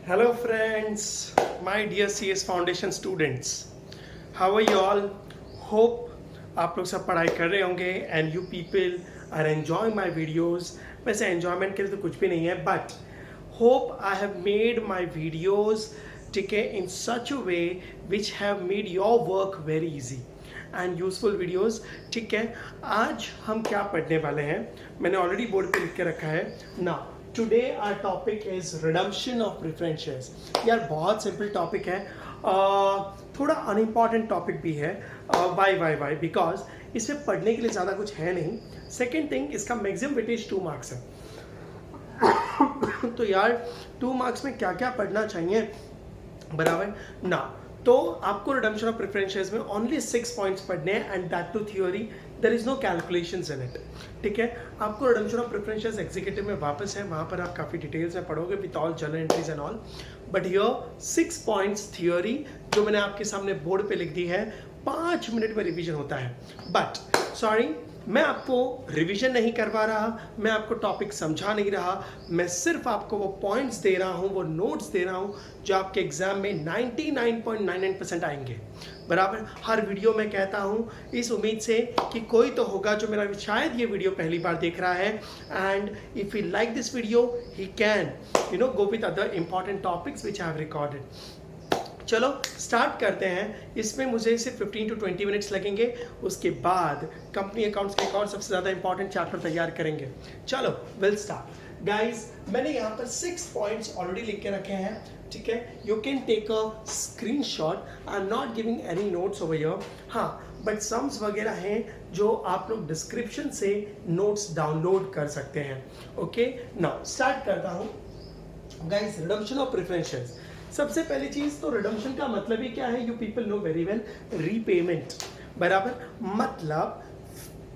Hello friends, my dear CS Foundation students. How are you all? Hope आप लोग सब पढ़ाई कर रहे होंगे and you people are enjoying my videos. वैसे enjoyment के लिए तो कुछ भी नहीं है, but hope I have made my videos ठीक है in such a way which have made your work very easy and useful videos. ठीक है, आज हम क्या पढ़ने वाले हैं मैंने ऑलरेडी बोर्ड पे लिख के रखा है ना. Today our topic is redemption of preference shares. यार बहुत सिंपल टॉपिक है, थोड़ा अनइम्पॉर्टेंट टॉपिक भी है. वाई बिकॉज इसमें पढ़ने के लिए ज़्यादा कुछ है नहीं. सेकेंड थिंग, इसका मैक्सिमम वेटेज 2 मार्क्स है. तो यार 2 मार्क्स में क्या क्या पढ़ना चाहिए बराबर ना. तो आपको रिडम्पशन ऑफ प्रेफरेंस शेयर्स में ओनली 6 पॉइंट्स पढ़ने हैं and that too theory. There is no calculations in it. ठीक है, आपको redemption of preference shares executive में वापस है, वहाँ पर आप काफ़ी डिटेल्स में पढ़ोगे with all journal entries and all. But here 6 points theory जो मैंने आपके सामने बोर्ड पे लिख दी है. 5 मिनट में रिवीजन होता है. बट सॉरी, मैं आपको रिवीजन नहीं करवा रहा, मैं आपको टॉपिक समझा नहीं रहा, मैं सिर्फ आपको वो पॉइंट्स दे रहा हूँ, वो नोट्स दे रहा हूँ जो आपके एग्जाम में 99.99% आएंगे बराबर. हर वीडियो में कहता हूँ इस उम्मीद से कि कोई तो होगा जो मेरा शायद ये वीडियो पहली बार देख रहा है and if you like this video he can go with other important topics which I have recorded. चलो स्टार्ट करते हैं. इसमें मुझे सिर्फ 15 to 20 मिनट्स लगेंगे. उसके बाद कंपनी अकाउंट्स के एक और सबसे ज़्यादा इंपॉर्टेंट चैप्टर तैयार करेंगे. चलो विल स्टार्ट. गाइज, मैंने यहाँ पर 6 पॉइंट्स ऑलरेडी लिख के रखे हैं. ठीक है, you can take a screenshot. I am not giving any notes over here. हाँ, बट सम्स वगैरह हैं जो आप लोग डिस्क्रिप्शन से नोट्स डाउनलोड कर सकते हैं. ओके, नाउ स्टार्ट करता हूँ. Guys, redemption of preference shares. सबसे पहली चीज तो रिडम्पशन का मतलब ही क्या है, you people know very well. Repayment बराबर. मतलब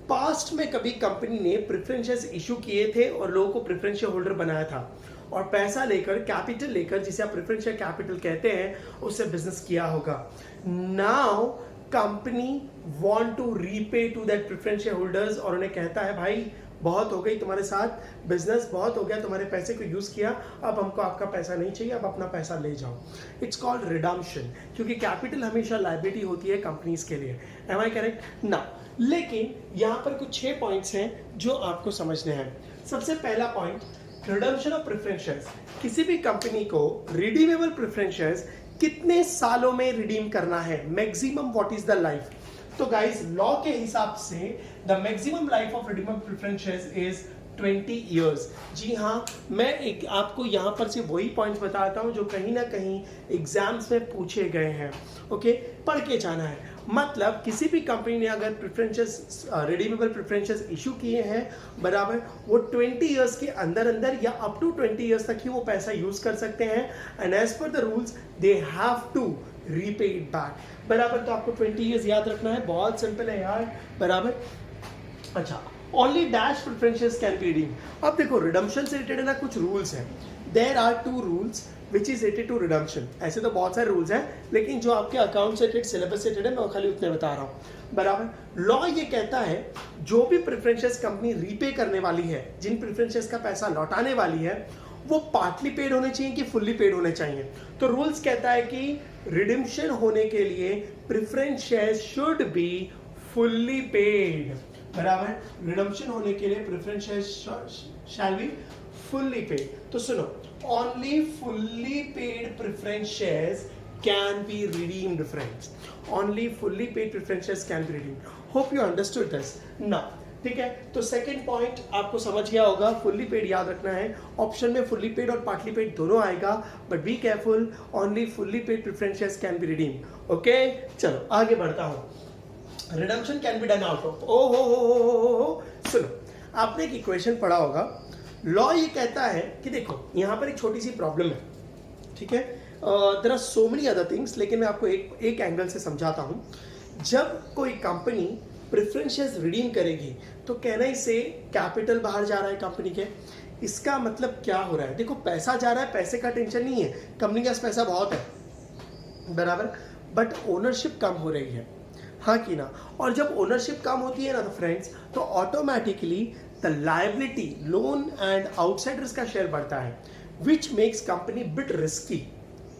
पास्ट में कभी कंपनी ने प्रेफरेंस शेयर्स इशू किए थे और लोगों को प्रेफरेंस शेयर होल्डर बनाया था और पैसा लेकर, कैपिटल लेकर, जिसे आप प्रेफरेंस शेयर कैपिटल कहते हैं, उससे बिजनेस किया होगा. Now company want to repay to that preference share holders और उन्हें कहता है भाई बहुत हो गई तुम्हारे साथ बिजनेस, बहुत हो गया, तुम्हारे पैसे को यूज किया, अब हमको आपका पैसा नहीं चाहिए, अब अपना पैसा ले जाओ. इट्स कॉल्ड रिडम्पशन, क्योंकि कैपिटल हमेशा लायबिलिटी होती है कंपनीज के लिए. एम आई करेक्ट ना. लेकिन यहाँ पर कुछ 6 पॉइंट्स हैं जो आपको समझने हैं. सबसे पहला point, redemption of preference shares. किसी भी कंपनी को रिडीमेबल प्रेफरेंस शेयर्स कितने सालों में रिडीम करना है, maximum what is the life. तो गाइस, लॉ के हिसाब से the maximum life of redeemable preference shares is 20 years. जी हाँ, मैं एक आपको यहाँ पर से वही पॉइंट्स बताता हूँ जो कहीं ना कहीं एग्जाम्स में पूछे गए हैं. ओके, पढ़ के जाना है. मतलब किसी भी कंपनी ने अगर प्रेफरेंसेस, रिडीमेबल प्रेफरेंसेस इशू किए हैं बराबर, वो 20 years के अंदर अंदर या अप टू 20 years तक ही वो पैसा यूज कर सकते हैं and as per the rules they have to repay it back बराबर. तो आपको 20 years याद रखना है. बहुत सिंपल है यार बराबर. अच्छा, only dash preferences can be redeem. अब देखो, रिडम्पशन से रिलेटेड ना कुछ रूल्स हैं. There are 2 rules which is related to redemption. ऐसे तो बहुत सारे रूल्स हैं, लेकिन जो आपके अकाउंट से रिलेटेड, सिलेबस से रिलेटेड है, मैं खाली उतने बता रहा हूँ बराबर. लॉ ये कहता है जो भी प्रेफरेंसेस कंपनी रीपे करने वाली है, जिन प्रेफरेंसेस का पैसा लौटाने वाली है, वो पार्टली पेड होने चाहिए कि फुल्ली पेड होने चाहिए. तो रूल्स कहता है कि रिडम्पशन होने के लिए preference shares should be fully paid बराबर. रिडम्पशन होने के लिए preference shares shall be fully paid. तो सुनो, only fully paid preference shares can be redeemed friends. Only fully paid preference shares can be redeemed. Hope you understood this ना. ठीक है, तो सेकंड पॉइंट आपको समझ गया होगा. फुल्ली पेड याद रखना है. ऑप्शन में फुल्ली पेड और पार्टली पेड दोनों आएगा, but be careful, only fully paid preference shares can be redeemed. Okay, चलो आगे बढ़ता हूँ. Redemption can be done out of, ओ हो. सुनो, आपने एक इक्वेशन पढ़ा होगा. लॉ ये कहता है कि देखो यहाँ पर एक छोटी सी प्रॉब्लम है. ठीक है, there are so many other things, लेकिन मैं आपको एक एंगल से समझाता हूँ. जब कोई कंपनी प्रेफरेंस शेयर्स रिडीम करेगी तो कहना इससे कैपिटल बाहर जा रहा है कंपनी के. इसका मतलब क्या हो रहा है, देखो पैसा जा रहा है, पैसे का टेंशन नहीं है, कंपनी के पास पैसा बहुत है बराबर, बट ओनरशिप कम हो रही है. हाँ कि ना. और जब ओनरशिप कम होती है ना तो फ्रेंड्स, तो automatically the liability, loan and outsiders का शेयर बढ़ता है. Which makes company bit risky.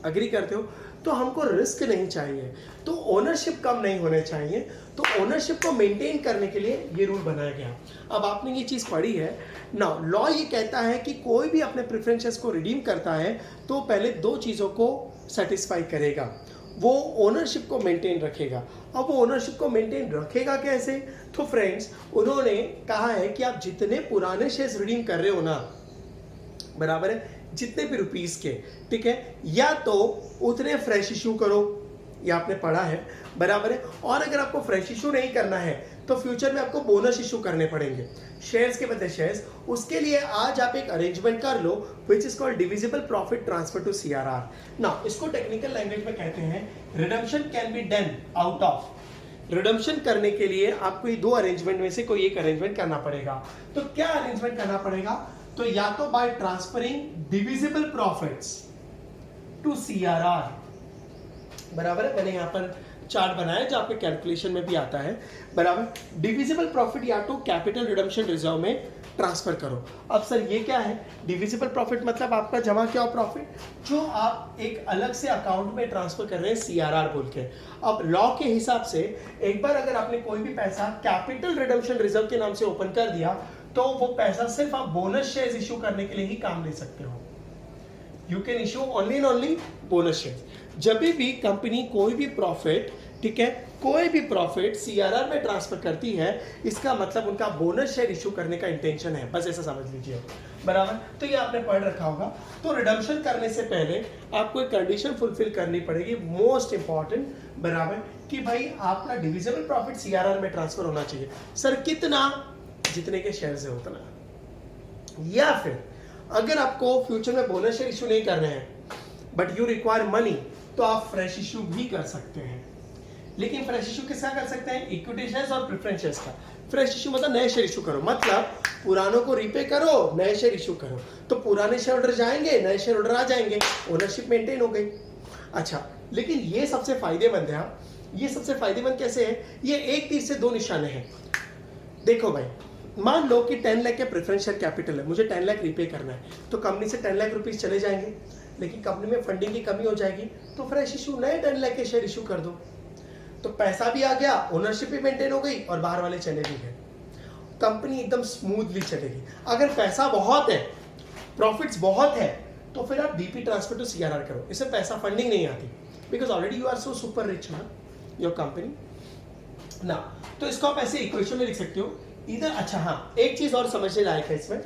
Agree करते हो? तो हमको रिस्क नहीं चाहिए, तो ओनरशिप कम नहीं होने चाहिए, तो ओनरशिप को मेंटेन करने के लिए ये रूल बनाया गया। अब आपने ये चीज़ पढ़ी है ना, लॉ ये कहता है कि कोई भी अपने प्रेफरेंसेस को रिडीम करता है तो पहले दो चीज़ों को सेटिस्फाई करेगा, वो ओनरशिप को मेंटेन रखेगा। अब वो ओनरशिप को मेंटेन रखेगा कैसे? तो फ्रेंड्स, उन्होंने कहा है कि आप जितने पुराने शेयर्स रिडीम कर रहे हो ना, बराबर है, जितने भी रुपीस के, ठीक है, या तो उतने फ्रेश इशू करो, ये आपने पढ़ा है, बराबर है। और अगर आपको फ्रेश इशू नहीं करना है तो फ्यूचर में आपको बोनस इशू करने पड़ेंगे, शेयर्स के बदले शेयर्स। उसके लिए आज आप एक अरेंजमेंट कर लो which is called divisible profit transfer to CRR. Now इसको टेक्निकल लैंग्वेज में कहते हैं redemption can be done out of. Redemption करने के लिए आपको ये दो अरेंजमेंट में से कोई एक अरेंजमेंट करना पड़ेगा। तो क्या अरेंजमेंट करना पड़ेगा? तो या तो by transferring divisible profits to CRR, बराबर है, मैंने यहां पर चार्ट बनाया जो आपके कैलकुलेशन में भी आता है, बराबर। डिविजिबल प्रॉफिट या तो कैपिटल रिडम्पशन रिजर्व में ट्रांसफर करो। अब सर ये क्या है? डिविजिबल प्रॉफिट मतलब आपका जमा किया हुआ प्रॉफिट जो आप एक अलग से अकाउंट में ट्रांसफर कर रहे हैं सीआरआर बोल के। अब लॉ के हिसाब से एक बार अगर आपने कोई भी पैसा कैपिटल रिडम्पशन रिजर्व के नाम से ओपन कर दिया तो वो पैसा सिर्फ आप बोनस शेयर्स इशू करने के लिए ही काम ले सकते हो। You can issue only and only bonus shares. जब भी कंपनी कोई भी प्रॉफिट, ठीक है, कोई भी प्रॉफिट सीआरआर में ट्रांसफर करती है, इसका मतलब उनका बोनस शेयर इशू करने का इंटेंशन है, बस ऐसा समझ लीजिए, बराबर। तो ये आपने पढ़ रखा होगा। तो रिडम्पशन करने से पहले आपको एक कंडीशन फुलफिल करनी पड़ेगी, मोस्ट इंपॉर्टेंट, बराबर, कि भाई आपका डिविजिबल प्रॉफिट सीआरआर में ट्रांसफर होना चाहिए। सर कितना? जितने के शेयर है उतना। या फिर अगर आपको फ्यूचर में बोनस शेयर इशू नहीं करने हैं बट यू रिक्वायर मनी, तो आप फ्रेश इशू भी कर सकते हैं। लेकिन फ्रेश इशू किसका कर सकते हैं? इक्विटी शेयर्स और प्रेफरेंस शेयर्स का। फ्रेश इशू मतलब नए शेयर इशू करो, मतलब पुरानों को रीपे करो, नए शेयर इशू करो। तो पुराने शेयर होल्डर जाएंगे, नए शेयर होल्डर आ जाएंगे, ओनरशिप मेंटेन हो गई। अच्छा, लेकिन ये सबसे फायदेमंद है। ये सबसे फायदेमंद कैसे है? ये एक तीर से दो निशाने हैं। देखो भाई, मान लो कि 10 लाख के प्रेफरेंस शेयर कैपिटल है, मुझे 10 लाख रीपे करना है, तो कंपनी से 10 लाख रुपीस चले जाएंगे, लेकिन कंपनी में फंडिंग की कमी हो जाएगी, तो फ्रेश इशू नए 10 लाख के शेयर इशू कर दो, तो पैसा भी आ गया, ओनरशिप भी मेंटेन हो गई और बाहर वाले चले भी गए, कंपनी एकदम स्मूथली चलेगी। अगर पैसा बहुत है, प्रॉफिट्स बहुत है, तो फिर आप डीपी ट्रांसफर टू सीआरआर करो, इससे पैसा फंडिंग नहीं आती, because already you are so super rich ना योर कंपनी ना। तो इसको आप ऐसे इक्वेशन में लिख सकते हो इधर। अच्छा हाँ, एक चीज और समझने लायक है इसमें,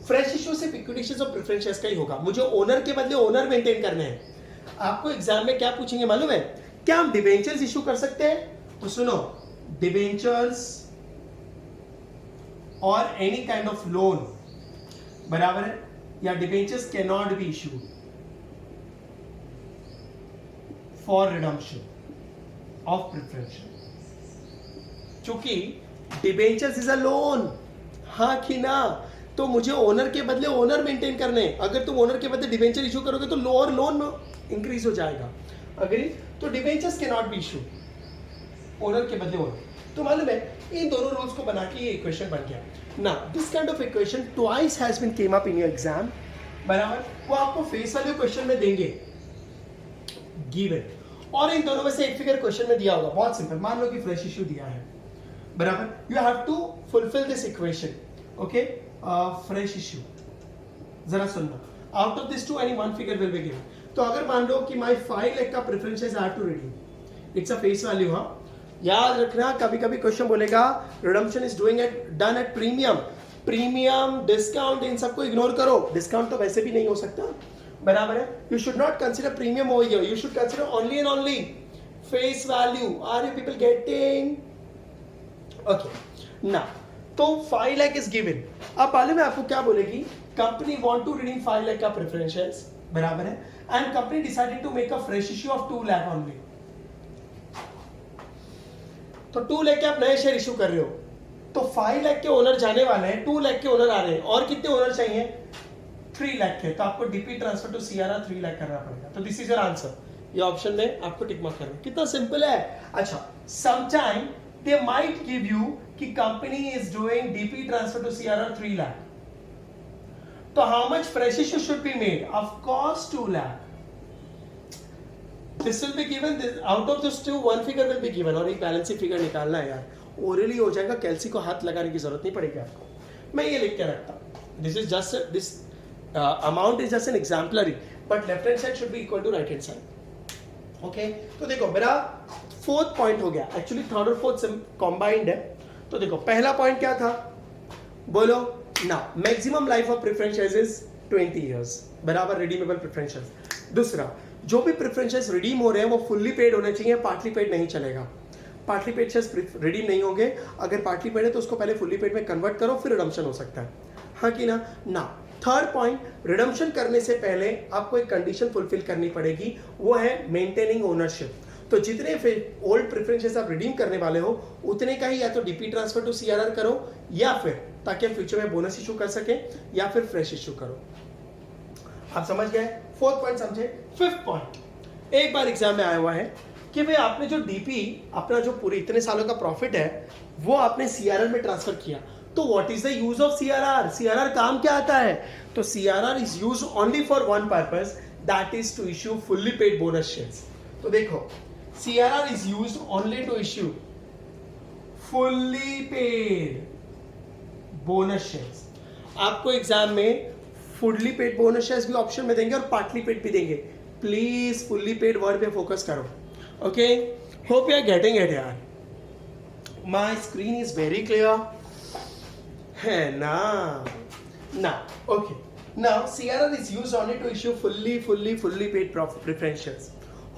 फ्रेश इशू सिर्फ इक्विटी शेयर्स और प्रेफरेंस शेयर्स का ही होगा, मुझे ओनर के बदले ओनर मेंटेन करने हैं। आपको एग्जाम में क्या पूछेंगे मालूम है? क्या हम डिबेंचर्स इशू कर सकते हैं? तो सुनो, डिबेंचर्स और एनी काइंड ऑफ लोन, बराबर है, या debentures can not be issued for redemption of preference shares. चूंकि डिबेंचर्स इज अ लोन, हाँ कि ना, तो मुझे ओनर के बदले ओनर मेंटेन करने। अगर तुम ओनर के बदले डिबेंचर इशू करोगे तो लोअर लोन इंक्रीज हो जाएगा। अग्री? तो debentures can not be issue, owner के बदले ओनर। तो मालूम है, इन दोनों रूल्स को बना के ये इक्वेशन बन गया ना। This kind of equation twice has been came up in your exam, बराबर। वो आपको फेस वैल्यू क्वेश्चन में देंगे गिवन, और इन दोनों में से एक फिगर क्वेश्चन में दिया होगा। बहुत सिंपल, मान लो कि फ्रेश इशू दिया है, बराबर, you have to fulfil this equation, okay. Fresh issue, जरा सुनना, out of this two any one figure will be given. तो अगर मान लो कि माय 5 लाख का preferences I have to redeem, it's a face value. हाँ, याद रखना, कभी कभी क्वेश्चन बोलेगा redemption is doing at done at premium, premium discount, इन सबको इग्नोर करो, डिस्काउंट तो वैसे भी नहीं हो सकता, बराबर है। You should not consider premium over here, you should consider only and only face value. Are you people getting? Okay ना, तो 5 लाख इज गिवन। अब मालूम है आपको क्या बोलेगी? Company want to redeem 5 lakh का प्रेफरेंस शेयर्स, बराबर है, and company decided to make a fresh issue of 2 lakh only. तो 2 लाख के आप नए शेयर इशू कर रहे हो, तो 5 लाख के ओनर जाने वाले हैं, 2 लाख के ओनर आ रहे हैं, और कितने ओनर चाहिए? 3 लाख के। तो आपको DP transfer to CRR 3 lakh करना पड़ेगा। तो दिस इज योर आंसर, ये ऑप्शन में आपको टिक मार्क करना। कितना सिंपल है। अच्छा, sometime they might give you कि company is doing DP transfer to CRR 3 lakh, तो how much fresh issue should be made? Of course 2 lakh. This will be given, out of this 2 1 figure will be given, और एक balance sheet figure निकालना है यार, orally हो जाएगा, कैलसी को हाथ लगाने की जरूरत नहीं पड़ेगी आपको. मैं ये लिख के रखता हूं, this is just this amount is just an exemplary, but left hand side should be equal to right hand side. Okay, तो देखो मेरा 4th पॉइंट हो गया, एक्चुअली 3rd और 4th कॉम्बाइंड है. तो देखो पहला पॉइंट क्या था, बोलो ना, maximum life of preference shares is 20 years, बराबर रिडीमेबल प्रेफरेंस शेयर्स. दूसरा, जो भी प्रेफरेंस शेयर्स रिडीम हो रहे हैं वो फुल्ली पेड होने चाहिए, पार्टली पेड नहीं चलेगा. पार्टली पेड शेयर्स रिडीम नहीं होंगे, अगर पार्टली पेड है तो उसको पहले फुल्ली पेड में कन्वर्ट करो, फिर रिडम्पशन हो सकता है, हाँ कि ना. ना, 3rd पॉइंट, रिडम्पशन करने से पहले आपको एक कंडीशन फुलफिल करनी पड़ेगी, वो है मेंटेनिंग ओनरशिप. तो जितने ओल्ड प्रेफरेंसेस आप रिडीम करने वाले हो उतने का ही या तो डीपी ट्रांसफर टू सीआरआर करो, या फिर ताकि आप फ्यूचर में बोनस इशू कर सके, या फिर फ्रेश इशू करो. आप समझ गए? 4th पॉइंट समझे. 5th पॉइंट, एक बार एग्जाम में आया हुआ है कि भाई आपने जो डीपी, अपना जो पूरे इतने सालों का प्रॉफिट है वो आपने सीआरआर में ट्रांसफर किया, तो what is the use of CRR? CRR काम क्या आता है? तो CRR is use only for one purpose, that is to issue fully paid bonus shares. तो देखो CRR is used only to issue fully paid bonus shares. आपको exam में fully paid bonus shares भी ऑप्शन में देंगे और partly paid भी देंगे. प्लीज फुल्ली पेड वर्ड पे फोकस करो. Okay, hope you are getting it यार. My screen is very clear है ना. ना okay, now CRR is used only to issue fully paid preference shares.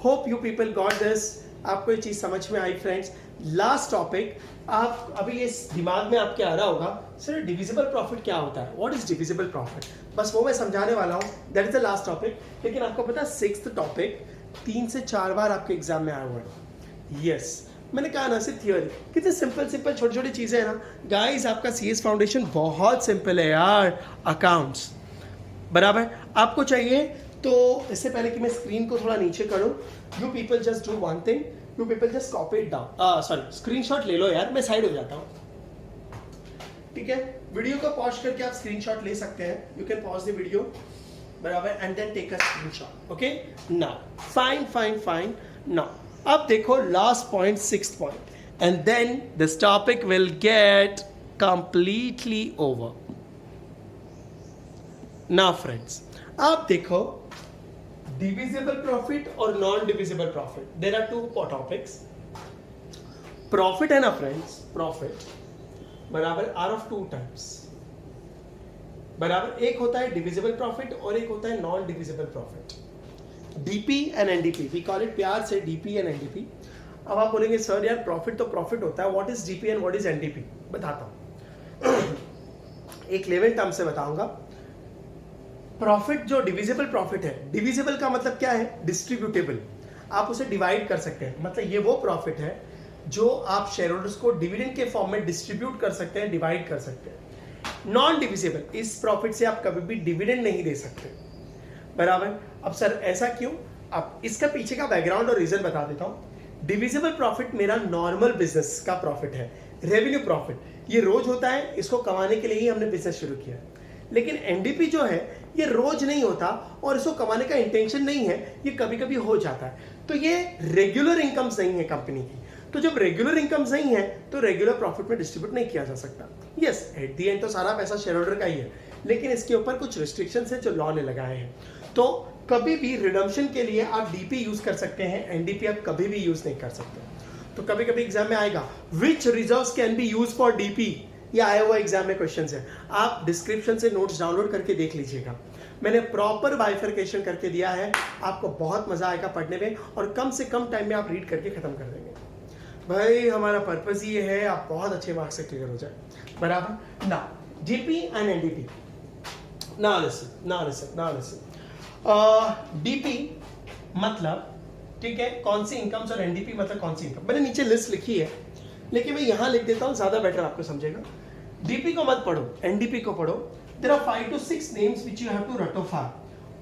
Hope you people got this. आपको ये चीज समझ में आई फ्रेंड्स. लास्ट टॉपिक, आप अभी ये दिमाग में आपके आ रहा होगा, सर डिविजिबल प्रॉफिट क्या होता है, व्हाट इज डिविजिबल प्रॉफिट, बस वो मैं समझाने वाला हूँ. That is the last topic. लेकिन आपको पता है 6th टॉपिक 3 से 4 बार आपके एग्जाम में आया हुआ है. यस, मैंने कहा ना, सिर्फ थियोरी. कितने सिंपल छोटी छोटी चीजें हैं ना गाइस. आपका CS फाउंडेशन बहुत सिंपल है यार. अकाउंट्स बराबर आपको चाहिए. तो इससे पहले कि मैं स्क्रीन को थोड़ा नीचे करूं, you people just do one thing, you people just copy it down, sorry screenshot ले लो यार, मैं साइड हो जाता हूं. ठीक है, वीडियो को पॉज करके आप स्क्रीनशॉट ले सकते हैं. You can pause the video, बराबर, and then take a screenshot. Okay, now fine. Now अब देखो last point, 6th point, and then this topic will get completely over. Now friends, आप देखो डिविजिबल प्रॉफिट और non divisible profit, there are 2 topics. Profit है ना friends, profit बराबर are of 2 types, बराबर. एक होता है डिविजिबल प्रॉफिट और एक होता है non divisible profit. DP and NDP, we call it प्यार से डीपी एंड एनडीपी. अब आप बोलेंगे सर यार प्रॉफिट तो प्रॉफिट होता है, what is DP and what is NDP? बताता हूं. एक लेवल टर्म से बताऊंगा. प्रॉफिट जो डिविजिबल प्रॉफिट है, डिविजिबल का मतलब क्या है? डिस्ट्रीब्यूटेबल. आप उसे डिवाइड कर सकते हैं, मतलब ये वो प्रॉफिट है जो आप शेयर होल्डर्स को डिविडेंड के फॉर्म में डिस्ट्रीब्यूट कर सकते हैं, डिवाइड कर सकते हैं. नॉन डिविजिबल, इस प्रॉफिट से आप कभी भी डिविडेंड नहीं दे सकते, बराबर. अब सर ऐसा क्यों? अब इसका पीछे का बैकग्राउंड और रीजन बता देता हूं. डिविजिबल प्रॉफिट मेरा नॉर्मल बिजनेस का प्रॉफिट है, रेवेन्यू प्रॉफिट. ये रोज होता है, इसको कमाने के लिए ही हमने बिजनेस शुरू किया. लेकिन एनडीपी जो है ये रोज नहीं होता और इसको कमाने का इंटेंशन नहीं है, ये कभी कभी हो जाता है. तो ये रेगुलर इनकम्स नहीं है कंपनी की. तो जब रेगुलर इनकम्स नहीं है तो रेगुलर प्रॉफिट में डिस्ट्रीब्यूट नहीं किया जा सकता. यस, एट दी एंड तो सारा पैसा शेयर होल्डर का ही है, लेकिन इसके ऊपर कुछ रिस्ट्रिक्शंस है जो लॉ ने लगाए हैं. तो कभी भी रिडम्पशन के लिए आप डीपी यूज कर सकते हैं, एनडीपी आप कभी भी यूज नहीं कर सकते. तो कभी कभी एग्जाम में आएगा which reserves can be use for DP, ये आया हुआ एग्जाम में क्वेश्चन है. आप डिस्क्रिप्शन से नोट्स डाउनलोड करके देख लीजिएगा. मैंने प्रॉपर बाइफरकेशन करके दिया है, आपको बहुत मजा आएगा पढ़ने में और कम से कम टाइम में आप रीड करके खत्म कर देंगे. भाई हमारा पर्पस ये है आप बहुत अच्छे मार्क्स से क्लियर हो जाए, बराबर ना. डीपी एंड एनडीपी, ना लिसन. डीपी मतलब ठीक है कौन सी इनकम्स और एनडीपी मतलब कौन सी इनकम. मैंने नीचे लिस्ट लिखी है लेकिन मैं यहां लिख देता हूं, ज्यादा बेटर आपको समझेगा. डीपी को मत पढ़ो, एनडीपी को पढ़ो. There are 5 to 6 names which you have to ratify.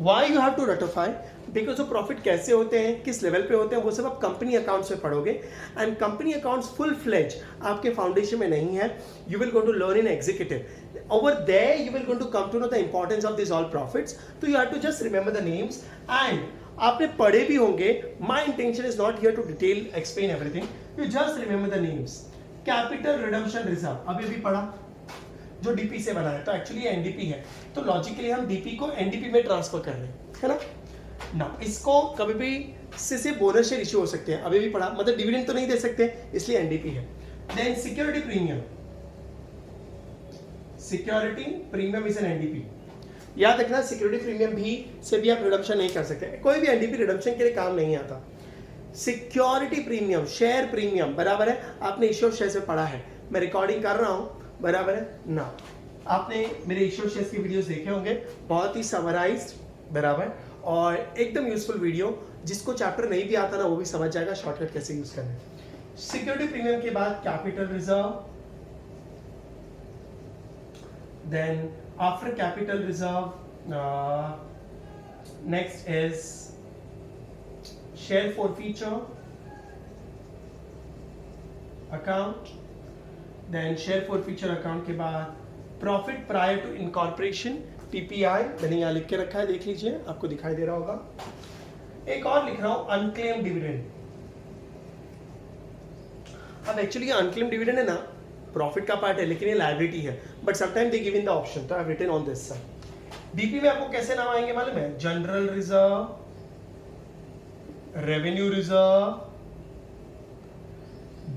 Why you have to ratify, because वो प्रॉफिट कैसे होते हैं, किस लेवल पे होते हैं, वो सब आप कंपनी अकाउंट्स में पढ़ोगे. And company accounts full fledge आपके फाउंडेशन में नहीं है. You will go to learn in executive. Over there you will going to come to know the importance of these all profits. So you have to just remember the names, and आपने पढ़े भी होंगे. My intention is not here to detail explain everything. You just remember the names. Capital Redemption Reserve अभी भी पढ़ा, जो DP से बना है, तो एक्चुअली एनडीपी है, तो लॉजिकली हम डीपी को एनडीपी में ट्रांसफर कर रहे हैं, है ना. ना इसको कभी भी से बोनस शेयर इश्यू हो सकते हैं, अभी भी पढ़ा, मतलब डिविडेंड तो नहीं दे सकते, इसलिए एनडीपी है. Then security premium, security premium is an NDP. याद रखना सिक्योरिटी प्रीमियम भी से भी आप रिडम्पशन नहीं कर सकते, कोई भी एनडीपी रिडम्पशन के लिए काम नहीं आता. सिक्योरिटी प्रीमियम, शेयर प्रीमियम, बराबर है, आपने इश्यू शेयर से पढ़ा है, मैं रिकॉर्डिंग कर रहा हूं, बराबर है ना. आपने मेरे इश्यू शेयर की वीडियोस देखे होंगे, बहुत ही समराइज्ड, बराबर, और एकदम यूजफुल वीडियो. जिसको चैप्टर नहीं भी आता ना वो भी समझ जाएगा शॉर्टकट कैसे यूज करना है. सिक्योरिटी प्रीमियम के बाद capital reserve. Then after capital reserve, next is share forfeiture account. Then share forfeiture account के बाद profit prior to incorporation PPI, मैंने यहाँ लिख के रखा है, देख लीजिए, आपको दिखाई दे रहा होगा. एक और लिख रहा हूँ unclaimed dividend. अब एक्चुअली unclaimed dividend है ना, प्रॉफिट का पार्ट है लेकिन ये लायबिलिटी है, but sometime they give in the option, तो I have written on this side. DP में आपको कैसे नाम आएंगे मालूम है? General reserve, revenue reserve,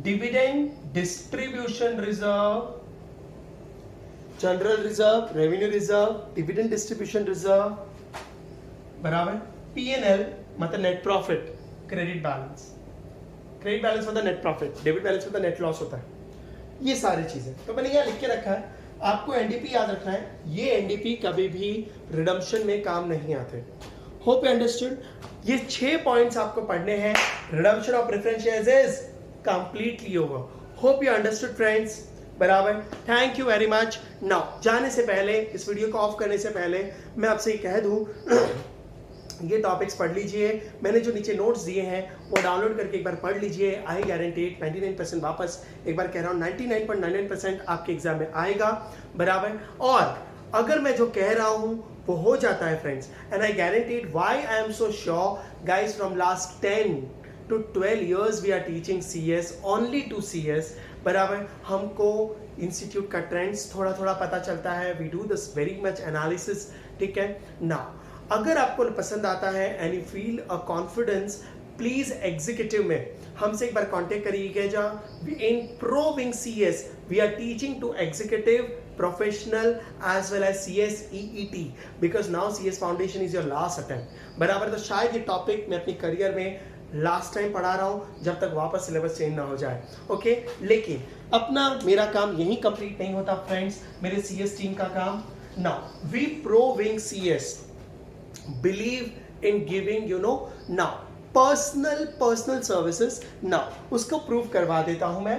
dividend distribution reserve, general reserve, revenue reserve, dividend distribution reserve, बराबर. पीएनएल मतलब net profit, credit balance, credit balance मतलब नेट प्रॉफिट, डेबिट बैलेंस मतलब नेट लॉस होता है. ये सारी चीजें तो मैंने यहाँ लिख के रखा है. आपको एनडीपी याद रखना है, ये एनडीपी कभी भी रिडम्पशन में काम नहीं आते. Hope you understood. ये 6 पॉइंट्स आपको पढ़ने हैं. Redemption of preference shares is completely over. Hope you understood friends, बराबर. Thank you very much. Now जाने से पहले, इस वीडियो को ऑफ करने से पहले मैं आपसे ये कह दूं, ये टॉपिक्स पढ़ लीजिए. मैंने जो नीचे नोट्स दिए हैं वो डाउनलोड करके एक बार पढ़ लीजिए. आई गारंटी 99% वापस एक बार कह रहा हूँ 99.99% आपके एग्जाम में आएगा, बराबर. और अगर मैं जो कह रहा हूँ वो हो जाता है friends, and I guaranteed why I am so sure guys, from last 10 to 12 years we are teaching CS, only to CS, बराबर. हमको इंस्टीट्यूट का ट्रेंड्स थोड़ा थोड़ा पता चलता है. We do this very much analysis, ठीक है ना. अगर आपको पसंद आता है and you feel a confidence, please executive में हमसे एक बार कांटेक्ट करिएगा. In pro wing CS we are teaching to executive, professional as well as CS EET, because now CS foundation is your last attempt, बराबर. तो शायद ये topic मैं अपनी करियर में लास्ट टाइम पढ़ा रहा हूं जब तक वापस सिलेबस चेंज ना हो जाए, ओके. लेकिन अपना मेरा काम यही कंप्लीट नहीं होता फ्रेंड्स, मेरे CS टीम का काम. Now we pro wing CS believe in giving, you know, now personal services. now उसको प्रूव करवा देता हूं मैं.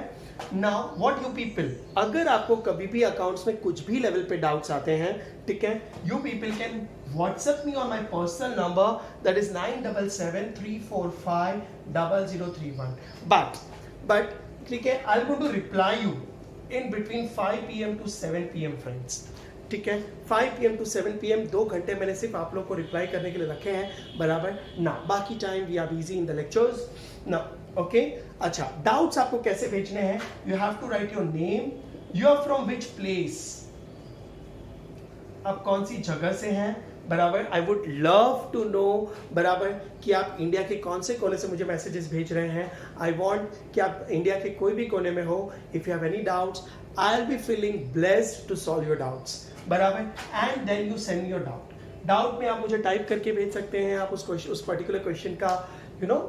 now what you people, अगर आपको कभी भी अकाउंट्स में कुछ भी लेवल पे डाउट्स आते हैं, ठीक है, you people can WhatsApp me on my personal number, that is 9773450031. but ठीक है, I'll go to reply you in between 5 PM to 7 PM friends, ठीक है. 5 PM to 7 PM 2 घंटे मैंने सिर्फ आप लोग को रिप्लाई करने के लिए रखे हैं, बराबर ना. बाकी time we are busy in the lectures ना, ओके. अच्छा, डाउट्स आपको कैसे भेजने हैं? You have to write your name, you are from which place, आप कौन सी जगह से हैं, बराबर. I would love to know, बराबर, कि आप इंडिया के कौन से कोने से मुझे मैसेजेस भेज रहे हैं. आई वॉन्ट कि आप इंडिया के कोई भी कोने में हो. If you have any doubts, I will be feeling blessed to solve your doubts, बराबर. And then you send your doubt में आप मुझे टाइप करके भेज सकते हैं. आप उस पर्टिकुलर क्वेश्चन का यू नो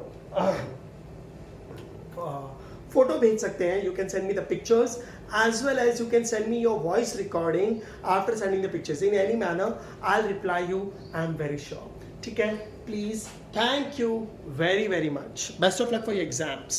फोटो भेज सकते हैं. You can send me the pictures as well as you can send me your voice recording after sending the pictures. In any manner I'll reply you, I'm very sure, ठीक है. Please, thank you very much. Best of luck for your exams.